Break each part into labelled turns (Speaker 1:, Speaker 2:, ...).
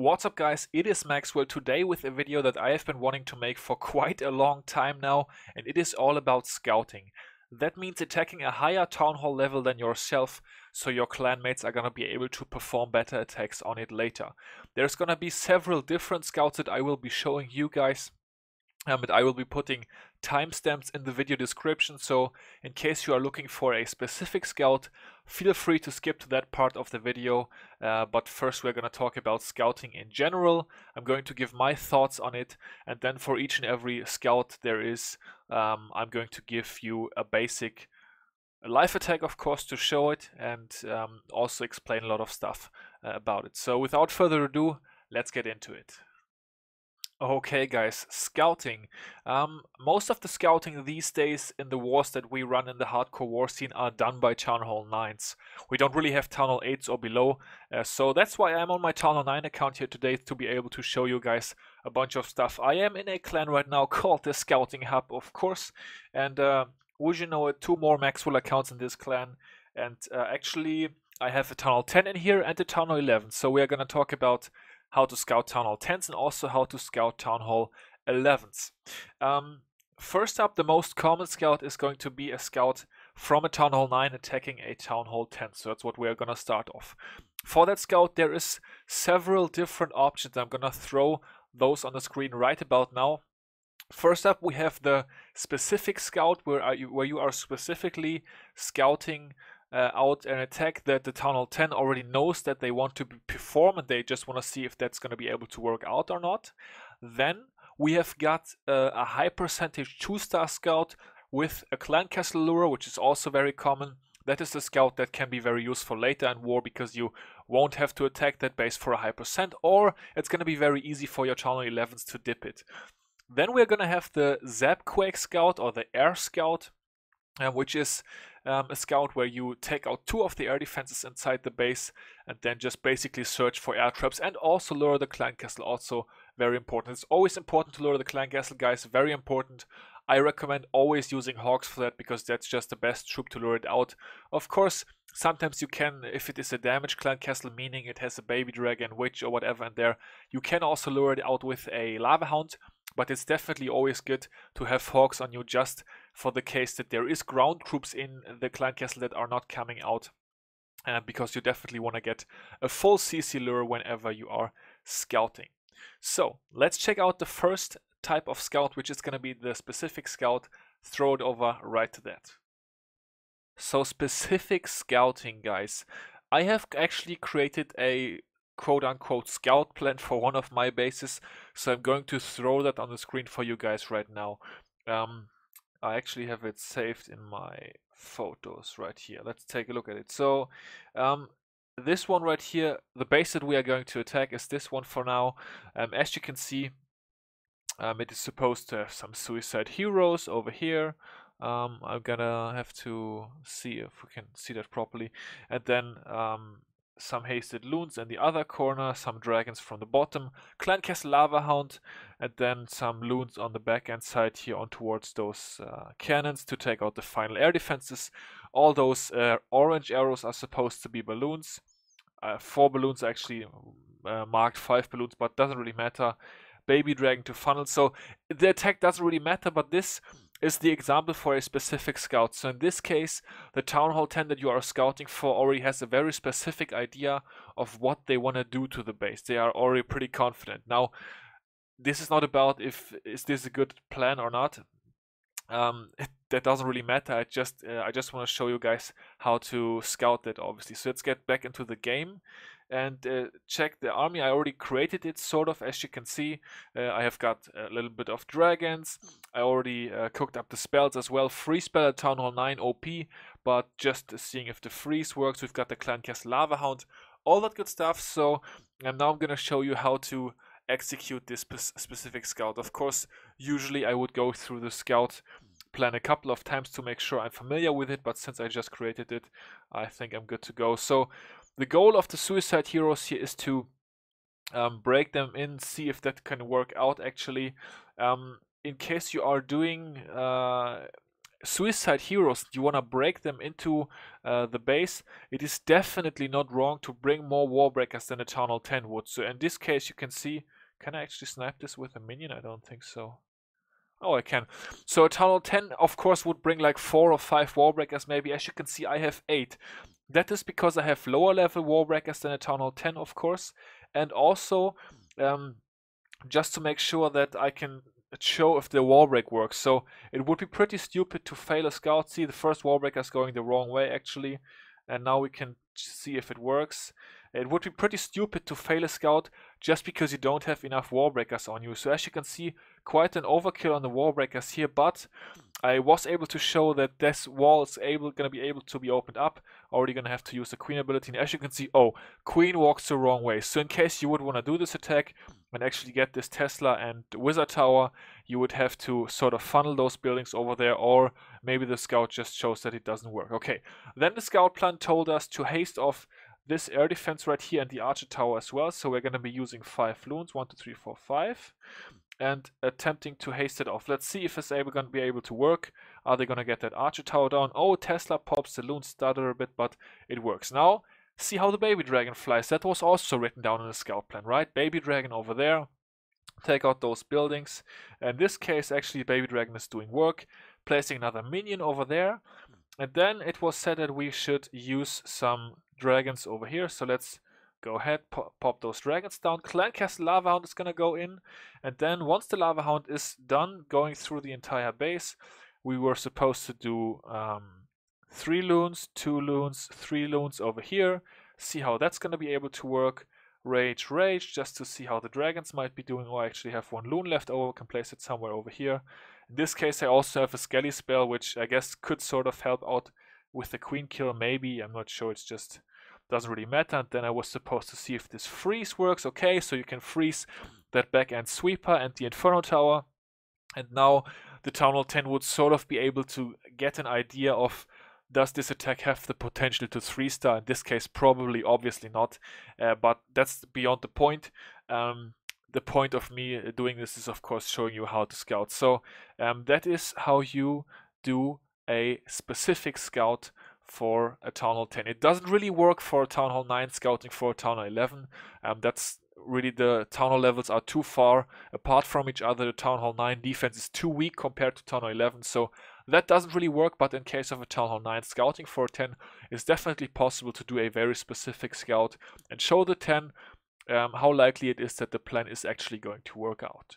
Speaker 1: What's up guys, it is Maxwell today with a video that I have been wanting to make for quite a long time now, and it is all about scouting. That means attacking a higher town hall level than yourself, so your clanmates are gonna be able to perform better attacks on it later. There's gonna be several different scouts that I will be showing you guys. And I will be putting timestamps in the video description, so in case you are looking for a specific scout, feel free to skip to that part of the video. But first we're going to talk about scouting in general. I'm going to give my thoughts on it, and then for each and every scout there is, I'm going to give you a basic life attack, of course, to show it, and also explain a lot of stuff about it. So without further ado, let's get into it. Okay guys, scouting. Most of the scouting these days in the wars that we run in the hardcore war scene are done by Town Hall 9s. We don't really have Town Hall 8s or below, so that's why I'm on my Town Hall 9 account here today, to be able to show you guys a bunch of stuff. I am in a clan right now called the Scouting Hub, of course, and would you know it, 2 more Maxwell accounts in this clan, and actually I have a Town Hall 10 in here and a Town Hall 11, so we are going to talk about how to scout Town Hall 10s and also how to scout Town Hall 11s. First up, the most common scout is going to be a scout from a Town Hall 9 attacking a Town Hall 10, so that's what we're going to start off. For that scout there is several different options. I'm going to throw those on the screen right about now. First up, we have the specific scout where you are specifically scouting out an attack that the Town Hall 10 already knows that they want to perform, and they just want to see if that's going to be able to work out or not. Then we have got a high percentage 2-star scout with a clan castle lure, which is also very common. That is the scout that can be very useful later in war, because you won't have to attack that base for a high percent, or it's going to be very easy for your Town Hall 11s to dip it. Then we're going to have the zap-quake scout, or the air scout, which is a scout where you take out 2 of the air defenses inside the base and then just basically search for air traps and also lure the clan castle. Also very important. It's always important to lure the clan castle, guys. Very important. I recommend always using hawks for that, because that's just the best troop to lure it out. Of course, sometimes you can, if it is a damaged clan castle, meaning it has a baby dragon, witch or whatever in there, you can also lure it out with a lava hound. But it's definitely always good to have hawks on you, just for the case that there is ground troops in the clan castle that are not coming out, because you definitely want to get a full CC lure whenever you are scouting. So let's check out the first type of scout, which is going to be the specific scout. Throw it over right to that. So specific scouting, guys. I have actually created a quote-unquote scout plan for one of my bases, so I'm going to throw that on the screen for you guys right now. I actually have it saved in my photos right here. Let's take a look at it. So this one right here, the base that we are going to attack is this one for now. As you can see, it is supposed to have some suicide heroes over here. I'm gonna have to see if we can see that properly, and then some hasted loons in the other corner, some dragons from the bottom, clan castle lava hound, and then some loons on the back end side here on towards those cannons to take out the final air defenses. All those orange arrows are supposed to be balloons. 4 balloons actually, marked 5 balloons, but doesn't really matter. Baby dragon to funnel, so the attack doesn't really matter, but this is the example for a specific scout. So in this case, the Town Hall 10 that you are scouting for already has a very specific idea of what they want to do to the base. They are already pretty confident. Now, this is not about is this a good plan or not. That doesn't really matter. I just want to show you guys how to scout that, obviously. So let's get back into the game and check the army. I already created it, sort of, as you can see. I have got a little bit of dragons. I already cooked up the spells as well. Freeze spell at Town Hall 9 OP, but just seeing if the freeze works. We've got the clan castle lava hound, all that good stuff. So and now I'm gonna show you how to execute this specific scout. Of course, usually I would go through the scout plan a couple of times to make sure I'm familiar with it, but since I just created it, I think I'm good to go. So the goal of the suicide heroes here is to break them in, see if that can work out actually. In case you are doing suicide heroes, you want to break them into the base, it is definitely not wrong to bring more wall breakers than a Town Hall 10 would. So in this case, you can see, can I actually snipe this with a minion? I don't think so. Oh, I can. So a Town Hall 10, of course, would bring like 4 or 5 wall breakers maybe. As you can see, I have 8. That is because I have lower level wall breakers than a Town Hall 10, of course. And also, just to make sure that I can show if the wall break works. So it would be pretty stupid to fail a scout. See, the first wall breaker is going the wrong way actually, and now we can see if it works. It would be pretty stupid to fail a scout just because you don't have enough wall breakers on you. So as you can see, quite an overkill on the wall breakers here, but I was able to show that this wall is gonna be able to be opened up. Already gonna have to use the queen ability, and as you can see, oh, queen walks the wrong way. So in case you would want to do this attack and actually get this Tesla and wizard tower, you would have to sort of funnel those buildings over there, or maybe the scout just shows that it doesn't work. Okay, then the scout plan told us to haste off this air defense right here and the archer tower as well. So we're going to be using 5 loons, 1, 2, 3, 4, 5, and attempting to haste it off. Let's see if it's going to be able to work. Are they going to get that archer tower down? Oh, Tesla pops, the loons stutter a bit, but it works. Now, see how the baby dragon flies. That was also written down in the scout plan, right? Baby dragon over there. Take out those buildings. In this case, actually, baby dragon is doing work. Placing another minion over there. And then it was said that we should use some dragons over here. So let's go ahead, pop those dragons down. Clan Castle Lava Hound is going to go in. And then once the Lava Hound is done going through the entire base, we were supposed to do 3 loons, 2 loons, 3 loons over here. See how that's going to be able to work. Rage, rage, just to see how the dragons might be doing. Oh, I actually have 1 loon left over. Can place it somewhere over here. In this case, I also have a Skelly spell, which I guess could sort of help out with the queen kill. Maybe, I'm not sure. It's just doesn't really matter. And then I was supposed to see if this freeze works. Okay, so you can freeze that back end sweeper and the Inferno Tower. And now the Town Hall 10 would sort of be able to get an idea of, does this attack have the potential to 3-star? In this case, probably, obviously not. But that's beyond the point. The point of me doing this is, of course, showing you how to scout. So that is how you do a specific scout for a Town Hall 10. It doesn't really work for a Town Hall 9 scouting for a Town Hall 11. That's really, the Town Hall levels are too far apart from each other. The Town Hall 9 defense is too weak compared to Town Hall 11. So that doesn't really work, but in case of a Town Hall 9 scouting for a 10, it's definitely possible to do a very specific scout and show the 10 how likely it is that the plan is actually going to work out.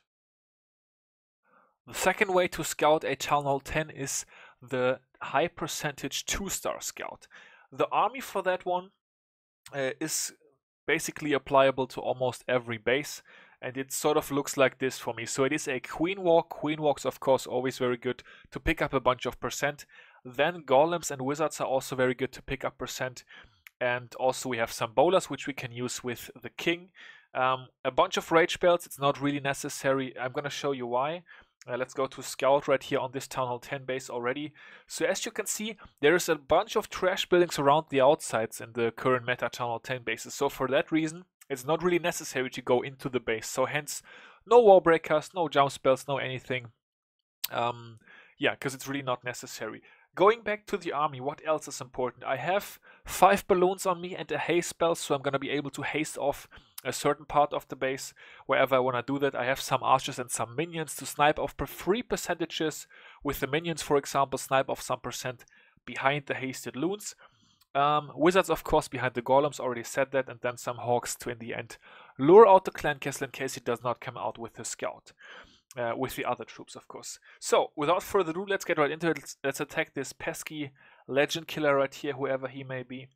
Speaker 1: The second way to scout a Town Hall 10 is the high percentage 2-star scout. The army for that one is basically applicable to almost every base, and it sort of looks like this for me. So it is a queen walk. Queen walks, of course, always very good to pick up a bunch of percent. Then golems and wizards are also very good to pick up percent. And also we have some bowlers, which we can use with the king. A bunch of rage spells, it's not really necessary. I'm going to show you why. Let's go to scout right here on this Town Hall 10 base already. So as you can see, there is a bunch of trash buildings around the outsides in the current meta Town Hall 10 bases. So for that reason, it's not really necessary to go into the base. So hence, no wall breakers, no jump spells, no anything. Yeah, because it's really not necessary. Going back to the army, what else is important? I have 5 balloons on me and a haste spell, so I'm going to be able to haste off a certain part of the base wherever I want to do that. I have some archers and some minions to snipe off 3 percentages. With the minions, for example, snipe off some percent behind the hasted loons. Wizards, of course, behind the golems, already said that, and then some hawks to, in the end, lure out the clan castle in case it does not come out with the scout. With the other troops, of course. So, without further ado, let's get right into it. Let's attack this pesky legend killer right here, whoever he may be.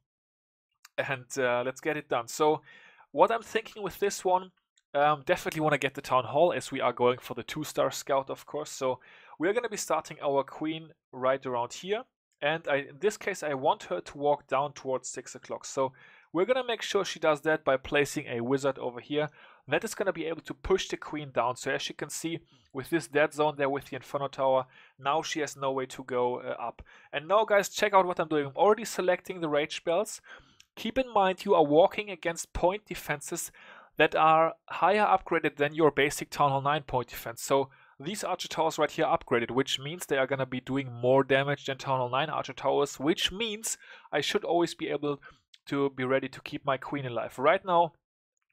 Speaker 1: And let's get it done. So, what I'm thinking with this one, definitely want to get the Town Hall, as we are going for the 2-star scout, of course. So, we're going to be starting our queen right around here. And in this case, I want her to walk down towards 6 o'clock. So, we're going to make sure she does that by placing a wizard over here. That is going to be able to push the queen down. So as you can see, with this dead zone there with the Inferno Tower, now she has no way to go up. And now, guys, check out what I'm doing. I'm already selecting the rage spells. Keep in mind, you are walking against point defenses that are higher upgraded than your basic Town Hall 9 point defense. So these Archer Towers right here upgraded, which means they are going to be doing more damage than Town Hall 9 Archer Towers, which means I should always be able to be ready to keep my queen alive. Right now,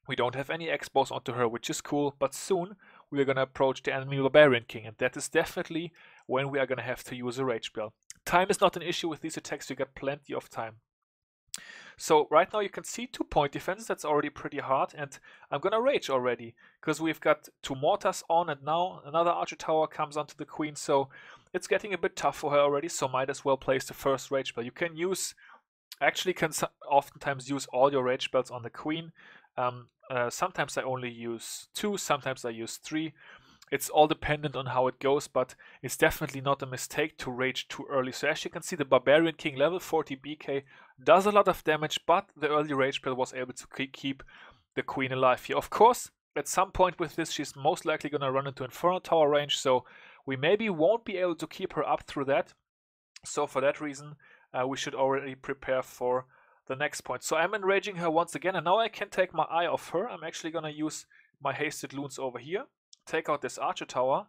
Speaker 1: we don't have any X-bows onto her, which is cool, but soon we are going to approach the enemy Barbarian King, and that is definitely when we are going to have to use a Rage Spell. Time is not an issue with these attacks, you get plenty of time. So right now you can see 2-point defense, that's already pretty hard, and I'm gonna rage already, because we've got 2 mortars on, and now another Archer Tower comes onto the queen, so it's getting a bit tough for her already, so might as well place the first rage spell. You can use, actually can oftentimes use all your rage spells on the queen. Sometimes I only use 2, sometimes I use 3. It's all dependent on how it goes, but it's definitely not a mistake to rage too early. So as you can see, the Barbarian King level 40 BK does a lot of damage, but the early rage spell was able to keep the queen alive here. Of course, at some point with this, she's most likely going to run into Inferno Tower range, so we maybe won't be able to keep her up through that. So for that reason, we should already prepare for the next point. So I'm enraging her once again, and now I can take my eye off her. I'm actually going to use my hasted loons over here, take out this Archer Tower,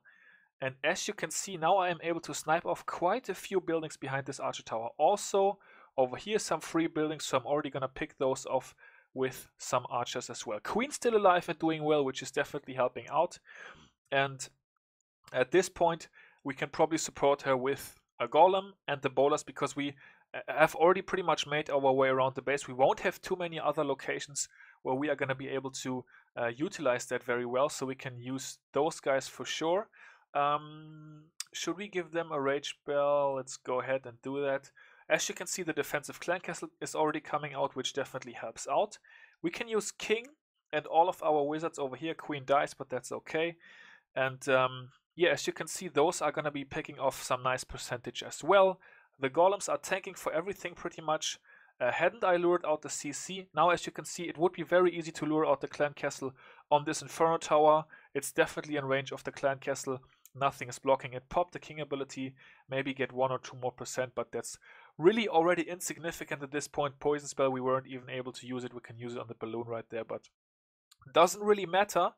Speaker 1: and as you can see, now I am able to snipe off quite a few buildings behind this Archer Tower. Also, over here some free buildings, so I'm already gonna pick those off with some archers as well. Queen's still alive and doing well, which is definitely helping out. And at this point, we can probably support her with a golem and the bowlers, because we have already pretty much made our way around the base. We won't have too many other locations where we are going to be able to utilize that very well, so we can use those guys for sure. Should we give them a rage spell? Let's go ahead and do that. As you can see, the defensive clan castle is already coming out, which definitely helps out. We can use king and all of our wizards over here. Queen dies, but that's okay. And yeah, as you can see, those are going to be picking off some nice percentage as well. The golems are tanking for everything pretty much. Hadn't I lured out the CC, now as you can see, it would be very easy to lure out the clan castle on this Inferno Tower. It's definitely in range of the clan castle. Nothing is blocking it. Pop the king ability, maybe get 1 or 2 more percent, but that's really already insignificant at this point. Poison spell, we weren't even able to use it. We can use it on the balloon right there, but doesn't really matter.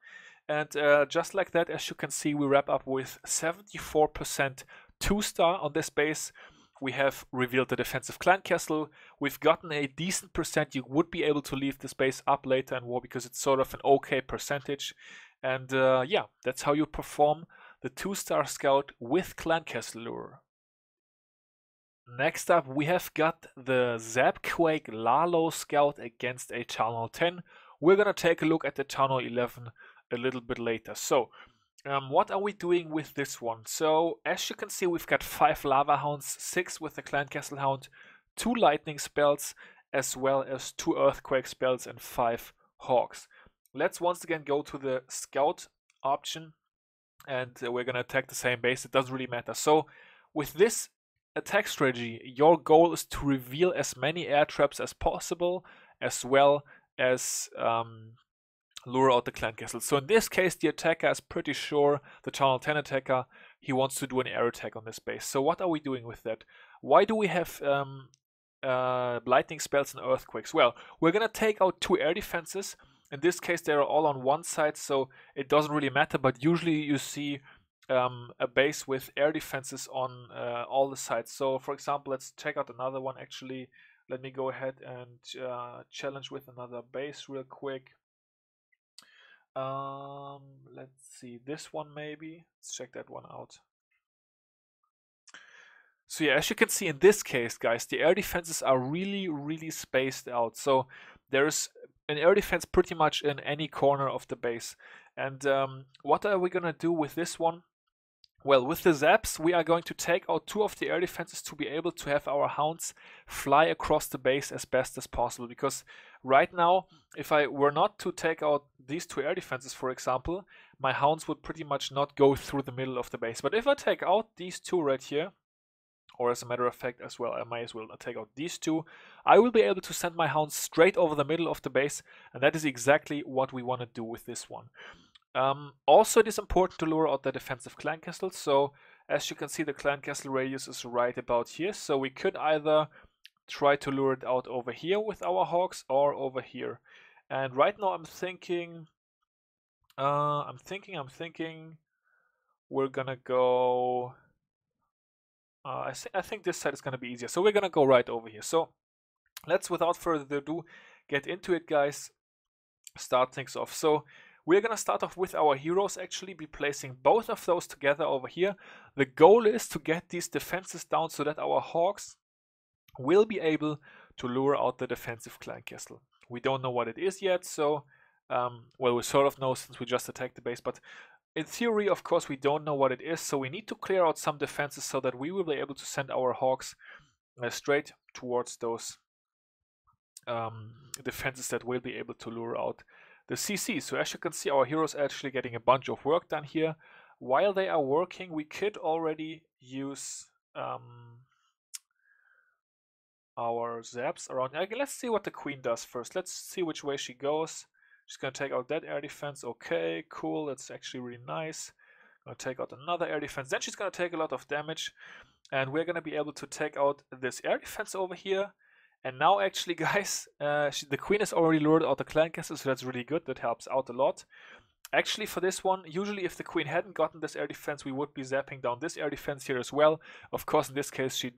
Speaker 1: And just like that, as you can see, we wrap up with 74% 2-star on this base. We have revealed the defensive clan castle. We've gotten a decent percent. You would be able to leave this base up later in war because it's sort of an okay percentage. And yeah, that's how you perform the 2-star scout with clan castle lure. Next up, we have got the zap-quake Lalo scout against a Town Hall 10. We're gonna take a look at the Town Hall 11 a little bit later. So, what are we doing with this one? So, as you can see, we've got 5 lava hounds, 6 with the clan castle hound, 2 lightning spells, as well as 2 earthquake spells and 5 hawks. Let's once again go to the scout option, and we're gonna attack the same base. It doesn't really matter. So, with this attack strategy, your goal is to reveal as many air traps as possible, as well as lure out the clan castle. So in this case, the attacker is pretty sure, the Town Hall 10 attacker, he wants to do an air attack on this base. So what are we doing with that? Why do we have lightning spells and earthquakes? Well, we're gonna take out 2 air defenses. In this case, they're all on one side, so it doesn't really matter, but usually you see a base with air defenses on all the sides. So for example, let's check out another one. Actually, let me go ahead and challenge with another base real quick. Let's see, this one maybe. Let's check that one out. So yeah, as you can see in this case, guys, the air defenses are really spaced out. So there's an air defense pretty much in any corner of the base. And what are we gonna do with this one? Well, with the zaps, we are going to take out 2 of the air defenses to be able to have our hounds fly across the base as best as possible. Because right now, if I were not to take out these 2 air defenses, for example, my hounds would pretty much not go through the middle of the base. But if I take out these 2 right here, or as a matter of fact as well, I might as well take out these 2, I will be able to send my hounds straight over the middle of the base, and that is exactly what we want to do with this one. Also, it is important to lure out the defensive clan castle. So as you can see, the clan castle radius is right about here. So we could either try to lure it out over here with our hawks or over here. And right now I'm thinking, we're gonna go. I think this side is gonna be easier. So we're gonna go right over here. So let's, without further ado, get into it, guys. Start things off. So we're gonna start off with our heroes. Actually, be placing both of those together over here. The goal is to get these defenses down so that our hawks will be able to lure out the defensive clan castle. We don't know what it is yet, so well, we sort of know since we just attacked the base, but in theory, of course, we don't know what it is, so we need to clear out some defenses so that we will be able to send our hawks straight towards those defenses that will be able to lure out the CC. So as you can see, our heroes are actually getting a bunch of work done here. While they are working, we could already use our zaps around. Okay, let's see what the queen does first. Let's see which way she goes. She's gonna take out that air defense. Okay, cool. That's actually really nice. Gonna take out another air defense. Then she's gonna take a lot of damage, and we're gonna be able to take out this air defense over here. And now, actually, guys, the queen has already lured out the clan castle, so that's really good. That helps out a lot. Actually, for this one, usually if the queen hadn't gotten this air defense, we would be zapping down this air defense here as well. Of course, in this case, she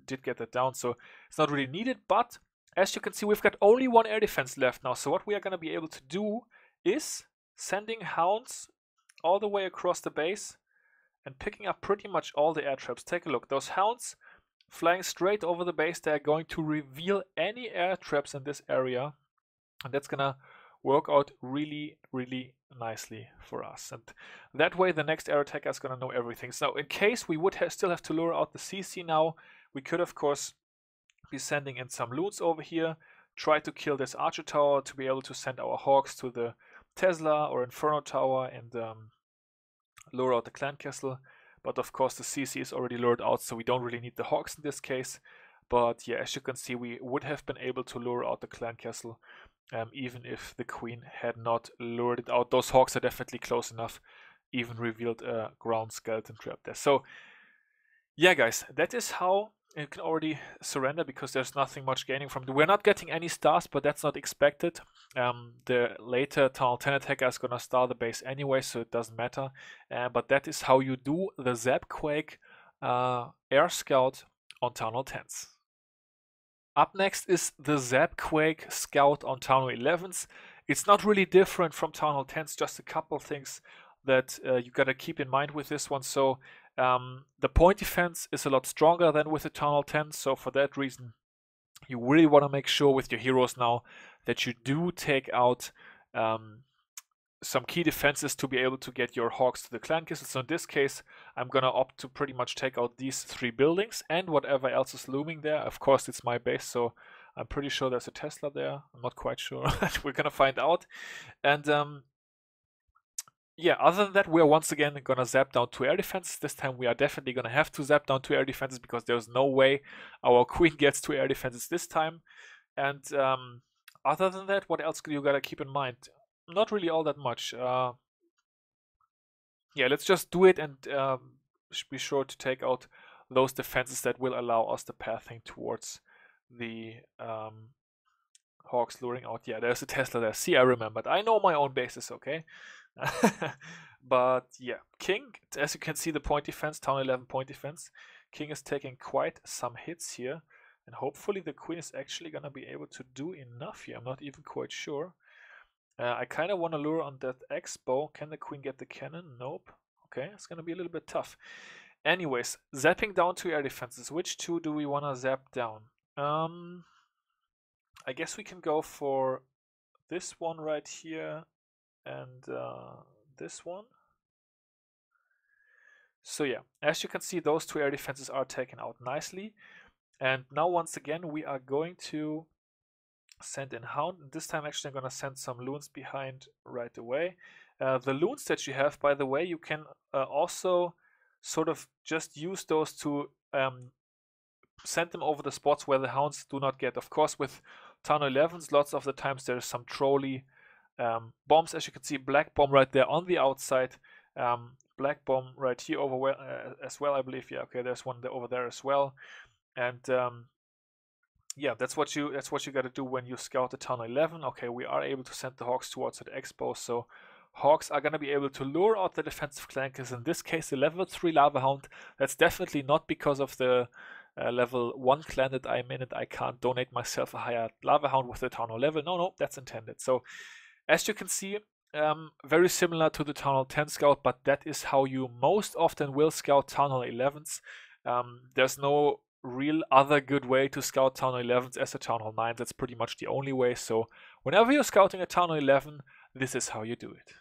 Speaker 1: did get that down, so it's not really needed. But as you can see, we've got only one air defense left now. So what we are going to be able to do is sending hounds all the way across the base and picking up pretty much all the air traps. Take a look. Those hounds flying straight over the base, they are going to reveal any air traps in this area. And that's going to work out really, really nicely for us. And that way, the next air attacker is going to know everything. So in case we would still have to lure out the CC now, we could, of course, be sending in some loons over here, try to kill this archer tower to be able to send our hawks to the Tesla or Inferno tower and lure out the clan castle. But of course, the CC is already lured out, so we don't really need the hawks in this case. But yeah, as you can see, we would have been able to lure out the clan castle, even if the queen had not lured it out. Those hawks are definitely close enough, even revealed a ground skeleton trap there. So yeah, guys, that is how you can already surrender, because there's nothing much gaining from it. We're not getting any stars, but that's not expected. The later Tunnel 10 attacker is gonna star the base anyway, so it doesn't matter. But that is how you do the zap-quake air scout on Tunnel 10s. Up next is the zap-quake scout on Tunnel 11s. It's not really different from Tunnel 10s, just a couple of things that you gotta keep in mind with this one. So the point defense is a lot stronger than with the Tunnel 10, so for that reason, you really want to make sure with your heroes now that you do take out some key defenses to be able to get your hawks to the clan castle. So in this case, I'm gonna opt to pretty much take out these 3 buildings and whatever else is looming there. Of course, it's my base, so I'm pretty sure there's a Tesla there. I'm not quite sure. We're gonna find out. And yeah, other than that, we're once again gonna zap down 2 air defenses. This time we are definitely gonna have to zap down 2 air defenses, because there's no way our queen gets 2 air defenses this time. And other than that, what else you gotta keep in mind? Not really all that much. Yeah, let's just do it and be sure to take out those defenses that will allow us the pathing towards the hawks luring out. Yeah, there's a Tesla there. See, I remembered. I know my own bases, okay? But yeah, King, as you can see, the point defense, Town 11 point defense. King is taking quite some hits here, and hopefully the queen is actually gonna be able to do enough here. I'm not even quite sure. I kind of want to lure on that X-bow. Can the queen get the cannon? Nope. Okay, it's gonna be a little bit tough. Anyways, zapping down 2 air defenses. Which 2 do we want to zap down? I guess we can go for this one right here and this one. So yeah, as you can see, those 2 air defenses are taken out nicely. And now once again, we are going to send in Hound. This time actually I'm going to send some loons behind right away. The loons that you have, by the way, you can also sort of just use those to send them over the spots where the hounds do not get. Of course, with Town 11s, lots of the times there's some trolley bombs. As you can see, black bomb right there on the outside, black bomb right here over as well, I believe. Yeah, okay, there's one over there as well. And yeah, that's what you got to do when you scout the Town 11. Okay, we are able to send the hawks towards that expo, so Hawks are going to be able to lure out the defensive clankers. In this case, the level 3 Lava Hound. That's definitely not because of the level 1 clan that I'm in, and I can't donate myself a higher Lava Hound with the Town Hall level. No, that's intended. So, as you can see, very similar to the Town Hall 10 Scout, but that is how you most often will scout Town Hall 11s. There's no real other good way to scout Town Hall 11s as a Town Hall 9. That's pretty much the only way. So whenever you're scouting a Town Hall 11, this is how you do it.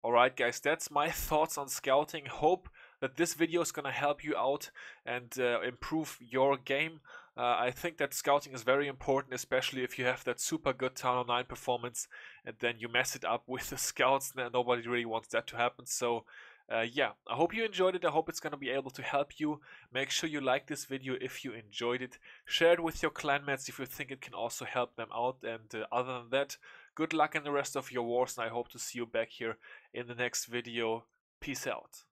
Speaker 1: Alright guys, that's my thoughts on scouting. Hope that this video is going to help you out and improve your game. I think that scouting is very important, especially if you have that super good Town Hall 9 performance and then you mess it up with the scouts. Nobody really wants that to happen. So yeah, I hope you enjoyed it. I hope it's going to be able to help you. Make sure you like this video if you enjoyed it. Share it with your clanmates if you think it can also help them out. And other than that, good luck in the rest of your wars, and I hope to see you back here in the next video. Peace out.